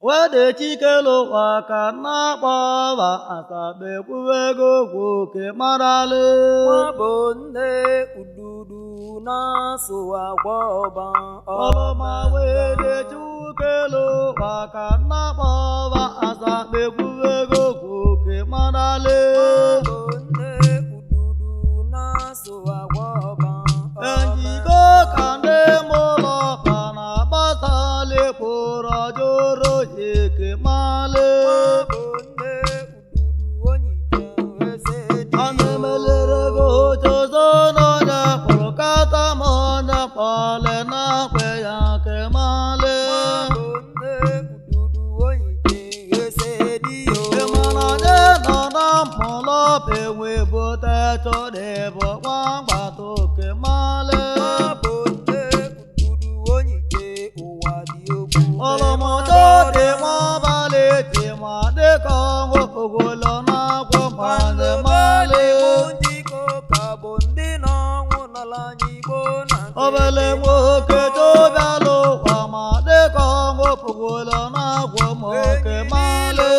wede chikelo waka na kpọba asabe kwuwego kwoke marale nwabonne ududu na-asụ agwa ọba ọlọma wede chikelo waka na kpọba asabe kwuwego kwoke marale nwabonne ududu na-asụ agwa ọba enjigo ka ndị mụlọ ka na gbasale kpụrụ joro eke male nwabonne ududu onyije eze dị ana emelere go chozo n'onye kpụrụ kata ma onye kpọle na kwe ya ke male nwabonne ududu onyije eze dị yo ịmana nye nọ na mụlọ enwe bote chọdịbụ gbamgbata oke male nwabonne ududu onyije ụwa dị ogbu ọlọmọjọ dị nwabalị dị ma dịka ọnwụ ogolo na-agwọ male male obele nwoke tobialụ ụwa ma dịka ọnwụ ogolo na-agwọ ma oke male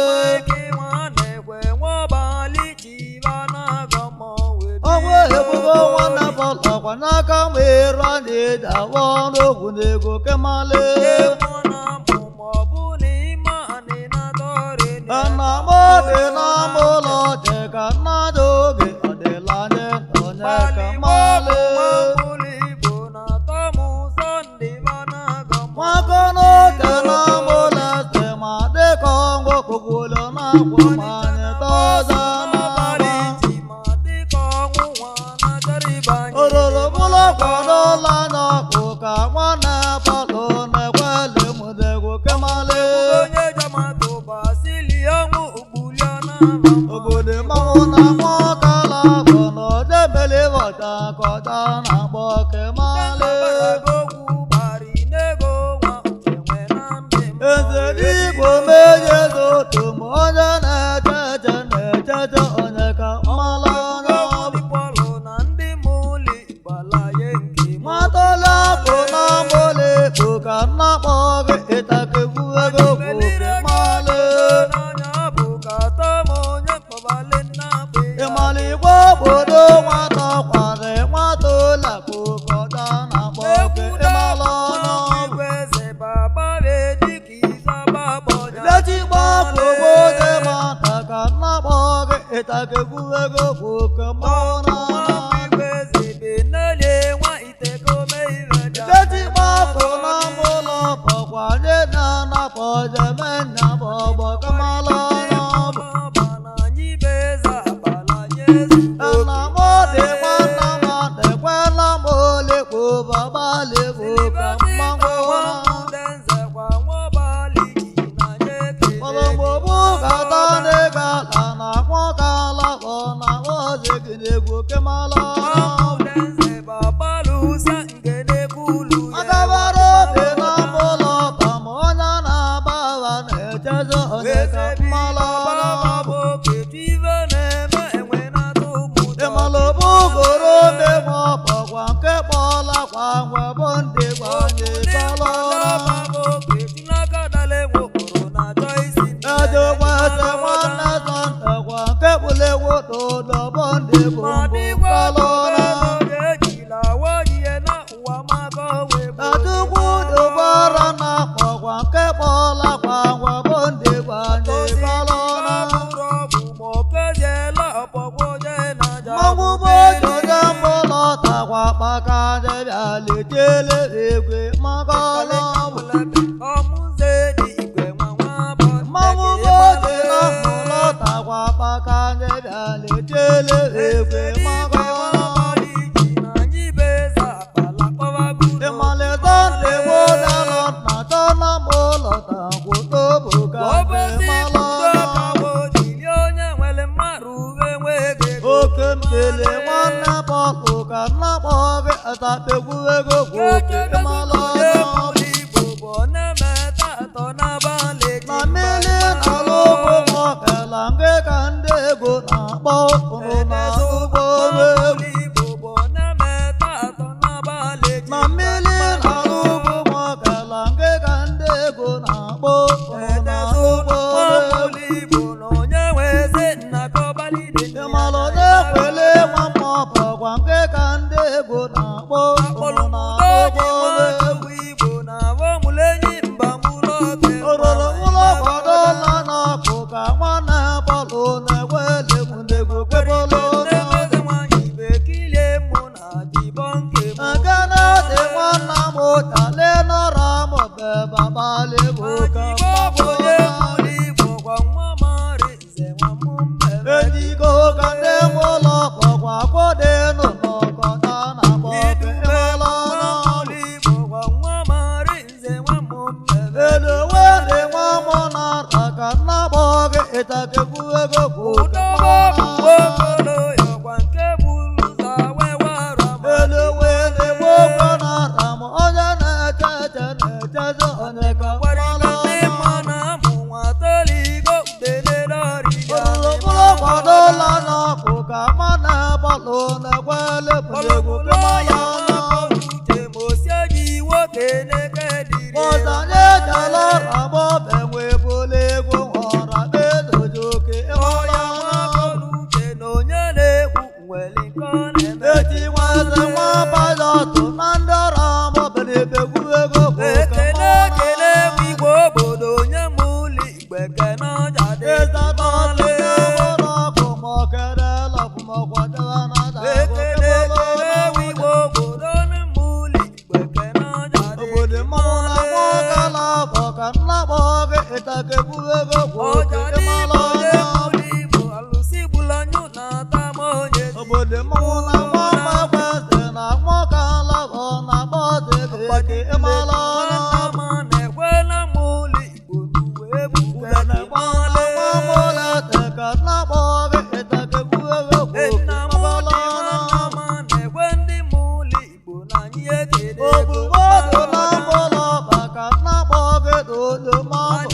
ọnwụ ebugo nwanne bọlọkwa n'aka ma ịra na-ede awa ọrụ ogwu na ego kemale nna m dị na mụlọ dị ka nna dị oge ọ dịla nye onye ka male nwaka n'oge na mụlọ dị ma dịka ọnwụ ogolo na-agwọ ma anyị tọza n'agba ororo mụlọ kwadola n'ọkụ ka nwanne palụ na-ekweli mụdegwu kemale obodo mmanwụ na nwakala bụ na odebele bọcha kọta na akpọ kemale eze igbo meje zoto ma onye na-eche eche na-echeche onye ka mmala anya bụ nwatala bụ na mole bụ ka nna kpọ gị ịtakegbu ego bụ kemale ịmala igwe obodo nwata kwara nwata ụlọakụ kọta na akpọ gị ịmala ọnya bụ idechi gbapụ obodo mata ka nna kpọ gị ịtakegbu ego bụ kemala idechi gbapụ na mụlọ bọkwa nye na napọ jeme nya bụ ọgbọ kemala ọnya bụ nna m dị nwanna m adịkwela m olekpo babalekpo ka mmanwụ ọlọmgbobu gata dịgala na akwọkala kpọ na ozegidegwu kemala agabara obi na mụlọ ka ma onye na-aba agha na-echeze onye ka mmala bụ ịmalobu goro megbe ọbọgwa nke kpọla kwa ngwe bụ ndị gbanye kọlọ ejekwese nwanne sọndegwa nke kpulewoto dọbọ ndị bụ kọlọ etukwu dobara na akpọgwa nke kpọla kwa ngwe bụ ndị gbanye kọlọ mmanwụ bụ ojoje mụlọ takwa kpaka debịa letele egwe maka ọlọ mmanwụ bụ oje na mụlọ takwa kpaka debịa letele egwe maka ọlọ ịmalite ndị gbodalọ na tọna mụlọ takwa tobo ka mala oke mpele nwanne bọlụ ka nna kpọ gị atakpegbu ego kwoke mala na mmiri na-alụ ụgwọ nwakela nke ka ndị ego na-akpọ ụrụ na ụgbọ egwu na mmiri na-alụ ụgwọ nwakela nke ka ndị ego na-akpọ ụrụ na baba lebo kamabona Enigo kande mola kwa kode no kota na boke malana Ele wende wa mona rakana boke etake kuego kukamana Ele wende wokana ramo ojana chacha chacha oneka malana Lana kukamana balona kwale pulego kamayana Ozanye jala ramo bengwe pulego ora bedo joke emayana Eti wase wapaya tunanda ramo benebe kuego kukamana Esa tole Etake kuego kuke malana Obode mona mama kwese na mwakala ona bode beke malana Udane mona mamola teka na boge etake kuego kuke malana Obu bodo na mola baka na boge dodo mamo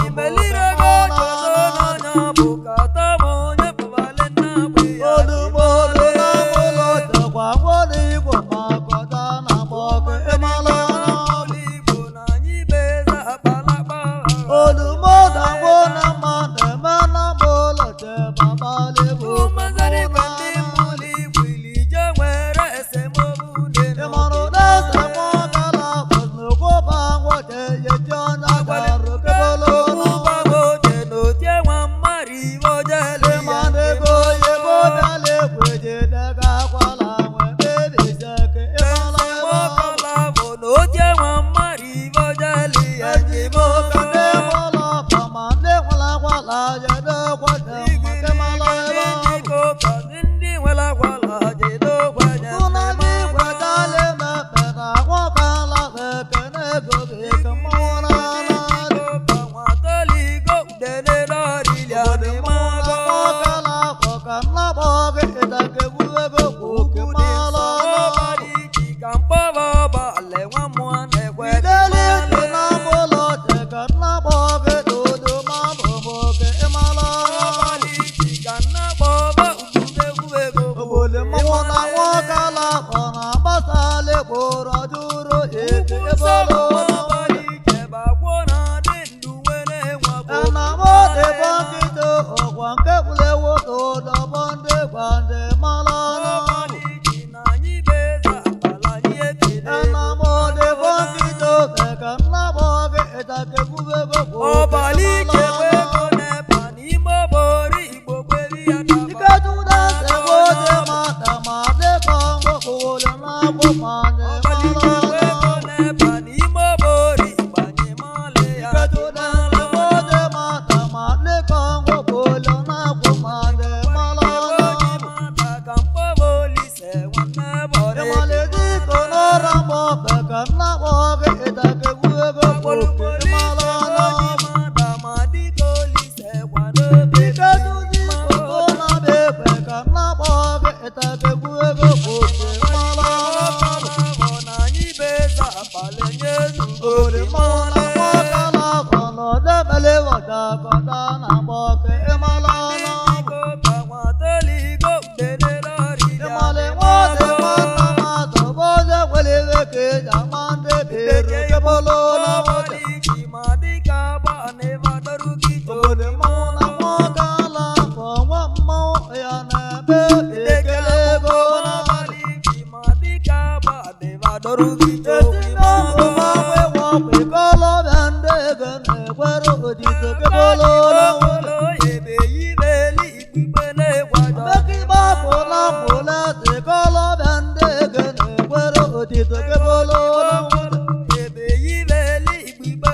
Ebe yi beli igbe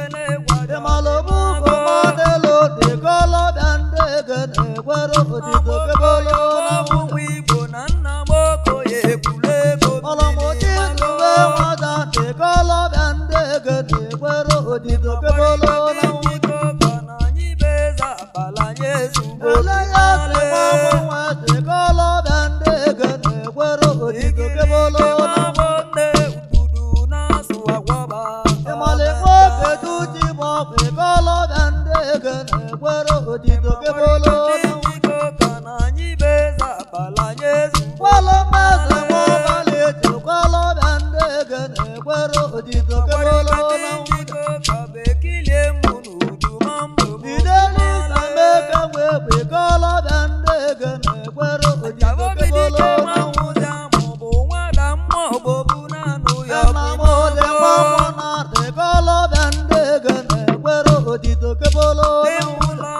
bolo na Iko kana nyibeza balanye zugo ele ya se mo wa se kolo bande gane kwero otito ke bolo na bonde ududu na suwagwaba emale mo ke tuti mo ke kolo bande gane kwero otito ke bolo na Iko kana nyibeza balanye zugo wala ma se mo bale to kolo bande gane kwero otito ke bolo na Iko kabekilie munudu mambo Ideli sambe kamwe kwe kolo bande gane kwero otito ke bolo na Kana mo de mo na de kolo bande gane kwero otito ke bolo na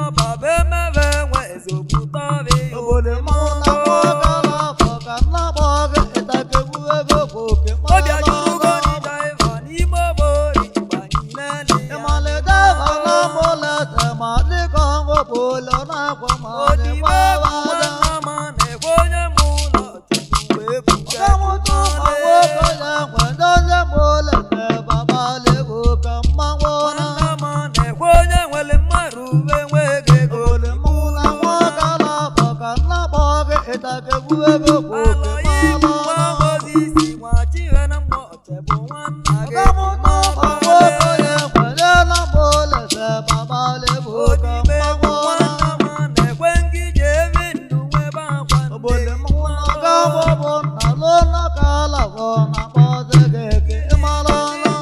Obole mo na mo kala po kana bo ge eta ke buwe go ko ke mo Emale da va na mo la ta ma le kongo bolo na ko ma de ba ba da Kamu tu ma wo ko ya kwa do le mo le te ba ba le go ka ma wo na Obole mo na mo kala po kana bo ge eta ke buwe go ko ke ma ba Kamu tu ma wo ko ya kwa le na mo le te ba ba le go ka ma wo na Obole mo na ka bo bo na lo na kala wo na bo de ge ke ma la na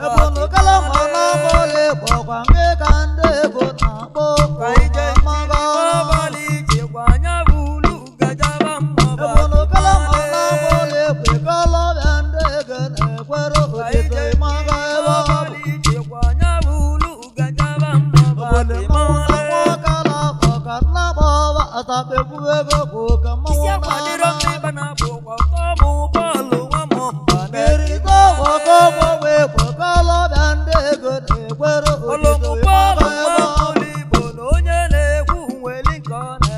Ebolo kala ma na bo le bo kwa nge kande go na bo ko ma ga Ebolo kala ma na bo le kwe kala bande ge ne kwero otito ma ga ba Obole mo na mo kala bo kana bo ba ata be buwe go ko ka ma wo na Meri to wo ko wo we bo kala bande ge ne kwero otito ma ga ba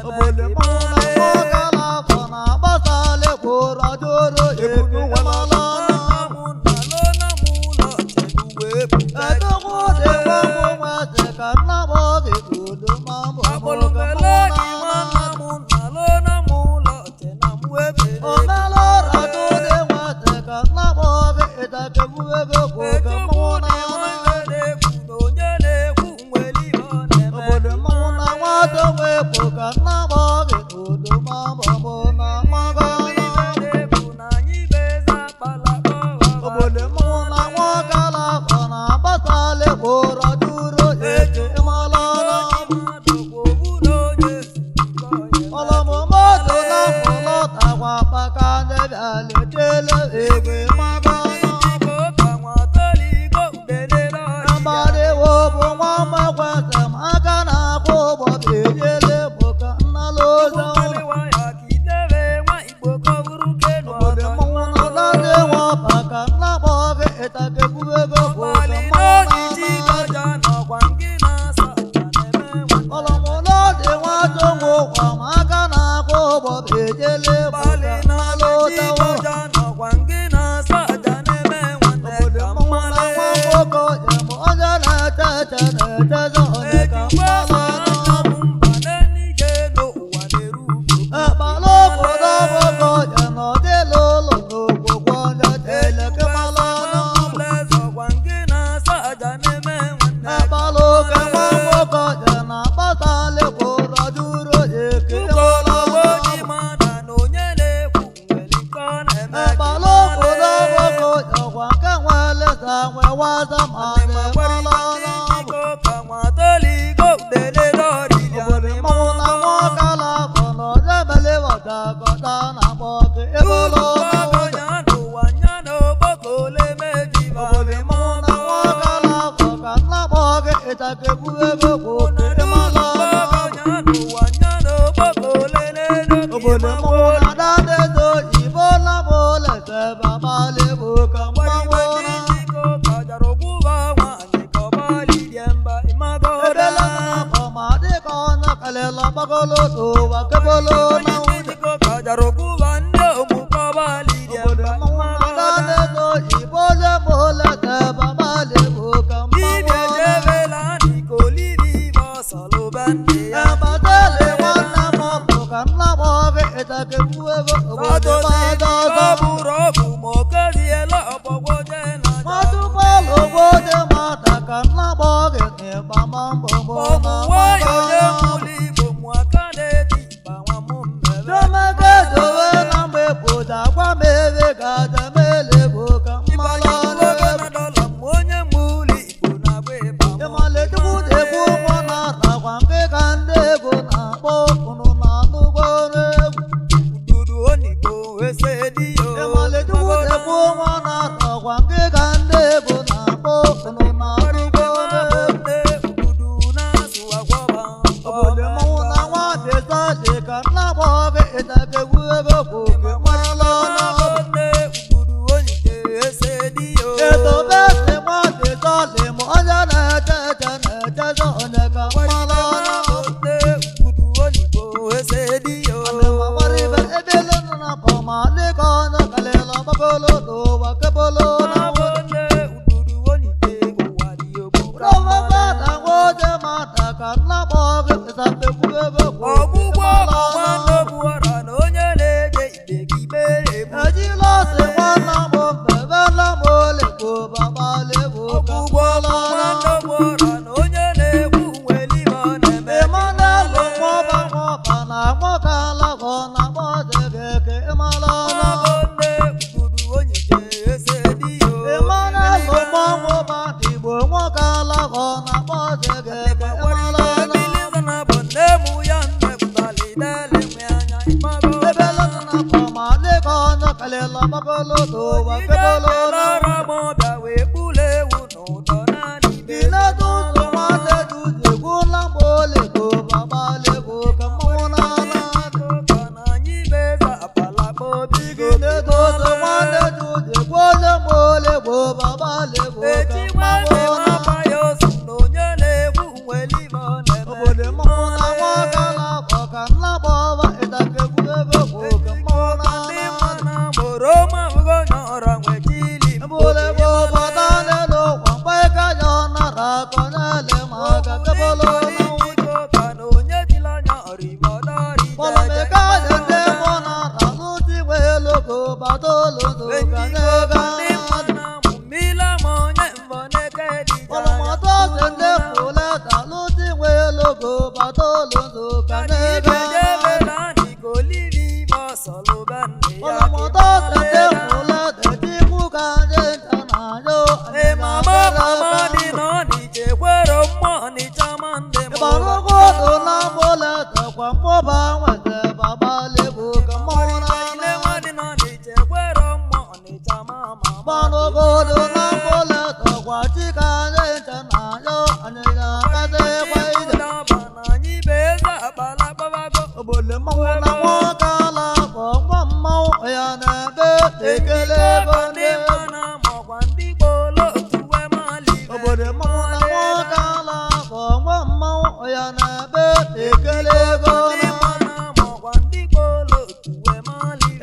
Obole mo na mo kala bo na ba sa le ko ra joro e ku ma la na Eto ko de wa mo ma se kana bo ge ku do ma bo mo ka mo na O na lo ra do de wa se kana bo ge eta ke buwe go ko ka mo na Obole mo na wa do we po kana bo ge ku do ma bo mo na ma ga na Obole mo na wa kala bo na ba sa le ko ra duro e ke ma la na Ola mo mo do na mo lo ta wa pa ka ne da le te le e ke ma ga na ba de wo bo ma ma kwa sa ma ga na ko bo be ye le bo ka na lo za Obole mo na da de wa pa ka na bo ge eta ke buwe go ko ka ma na Ola mo lo de wa jo ngo wa ma ga na ko bo be ye le bo ka na lo za wa Obole mo na wa ko ko ya mo ja na ta ta na ta zo ne ka ma la na Ba lo ko da bo ko ya no de lo lo no ko kwa ja te le ke ma la na Ba lo ka wa ko ko ya na ba ta le ko ra duro e ke ma la Ba lo ko da bo ko ya kwa ka wa le sa wa wa sa ma le ma la na Obole mo na mo kala bo no ja ba le wa da ko da na bo ke e bo lo na wo ja Obole mo na mo kala bo ka na bo ke eta ke buwe go ko ke ma la na Obole mo na da de do i bo la bo le se ba ba le bo ka ma wo na Ebele na bo ma de ko na kale la ba ko lo to wa ke bo lo na wo Obole mo na da de do i bo le ụtọ naanị Ile tụtụ nwanne duzi egwu na mgbolego baba lego ka mmanwụ n'ala ka na anyị bụ eze apala ma obi Ile tụtụ nwanne duzi egwu na mgbolego baba lego ka echi nwanne mmanwụ m n'ala agbaghị ozu na onye na-egwu nwere ibe ọ na-eme Obodo mmanwụ na nwa gala ọka nna gbọba ịdakegwu ebe bụ ka mmanwụ ndị n'ala mma na mụrụ ma bụgo onye ọra nwe chili Mbolego bata n'elu kwamgbe ka ya nara kọnyele maka kebolo Iko ka na onye dịla anya ọrịbọdọrị Kpọlọmịka dị ndị mụ nara n'ụdị welogo batolozo ka nyega ndị mma na mụmila ma onye mbọ na-eke dịja Kpọlọmọtọ dị ndị pụleta n'ụdị welogo batolozo ka nyega Kpọlọmọtọ dị ndị pụleta chikwu ka ndị nta na yo Ịgbarugo do na mboleta kwa mmụba nwete baba lego ka mmanwụ n'ala Gbarugodo na mboleta kwa chika ndị nta na yo anyị ga-akata ịgba ije Obodo mmanwụ na nwoke ala bụ nwa mmanwụ ya na-ebe ekele ego ndị Obodo mmanwụ na nwoke ala bụ nwa mmanwụ ya na-ebe ekele ego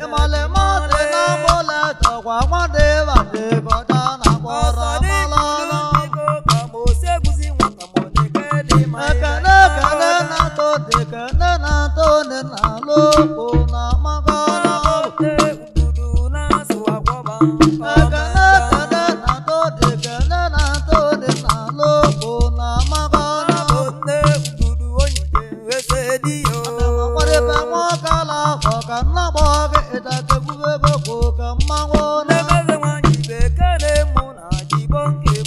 Ịmale masị na mboleta kwa nwadị badị gọda na kpọrọ malala Ekele ekele na-atọ dị ekele na-atọ dị n'ala okpo na magana Ekele ekele na-atọ dị ekele na-atọ dị n'ala okpo na magana Ọkwadebe nwoke ala bụ ka nna gbọ gị ịdakegbu ebe bụ ka mmanwụ na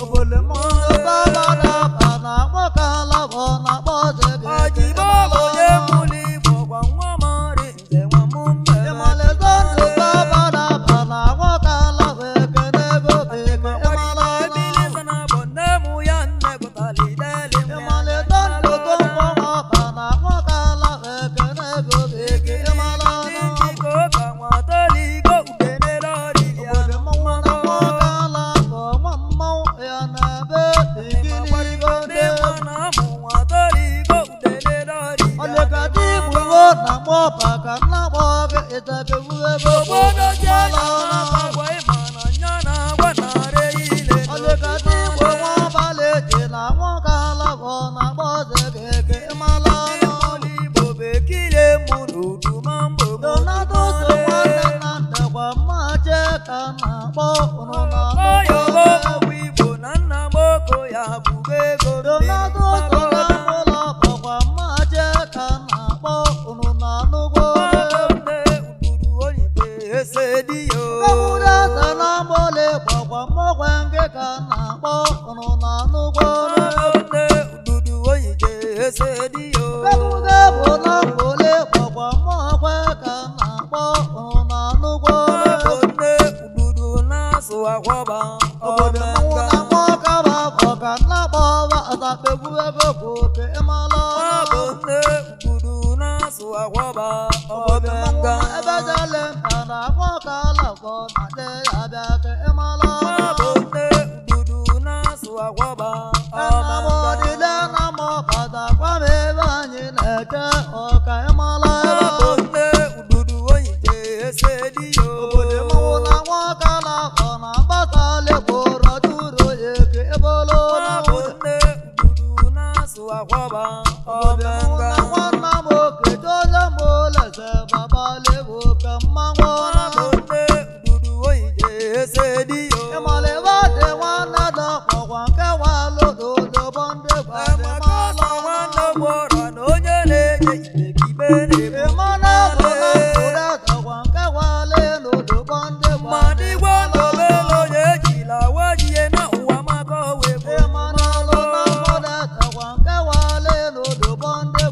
Obodo mmanwụ babada ba na nwoke ala bụ na kpọze gị Ịmale zondu babada ba na nwoke ala bụ ekene ego bụ eke ịmala Ịmale zondu gọmgọmọ ba na nwoke ala bụ ekene ego bụ eke ịmala Obodo mmanwụ na nwoke ala bụ nwa mmanwụ ya na-ebe ikiligo ndị Ọlekati igbugo na mọba ka nna gbọ gị ịdakegbu ebe bụ malala Ọlekati igbo nwabalị ji na nwoke ala bụ na kpọze gị eke ịmala Donato so nwanne na ndekwa mmaje ka na-akpọ unu na Donato so na mụlọ bụkwa mmaje ka na-akpọ unu na anụgwo Kewude eze na mgbole bụkwa mmọgwe nke ka na-akpọ unu na anụgwo Kewude bụ na mgbole bụkwa mmọgwe ka na-akpọ unu na anụgwo Obodo mmanwụ na nwoke ala bụ ka nna gbọba azakegbu ebe bụ oke ịmala Obodo mmanwụ na ebe jele mba na nwoke ala bụ na dị ya bịa ka ịmala Nna m ọdịle na m ọbada gwa m ebe anyị na-eche ọka ịmala ebe Obodo mmanwụ na nwoke ala bụ na agbata legboro duro ya eke ebolo Obodo mmanwụ na nwanna m okeje onye m oleze baba lego ka mmanwụ Ịmale ebe dị nwanne dọkpọkwa nke walododo bụ ndị gbadị mala Ịmana bụ na mkpụrụ dọkwa nke wale n'odo bụ ndị gbadị mala Ịmana lụ na mkpụrụ dọkwa nke wale n'odo bụ ndị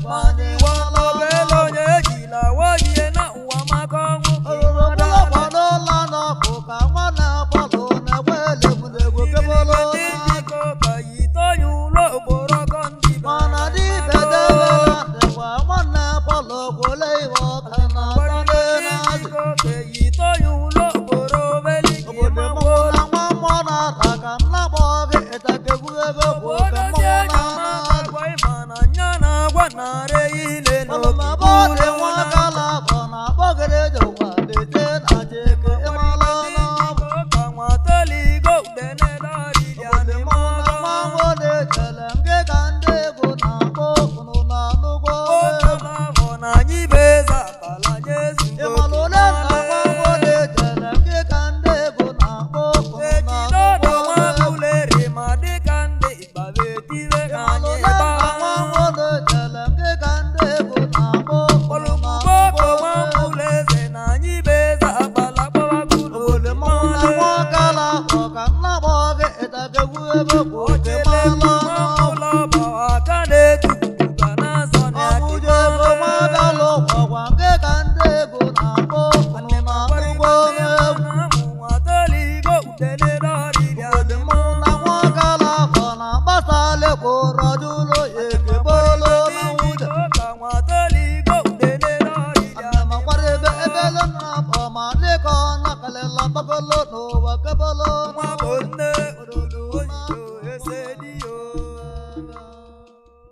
Bolo no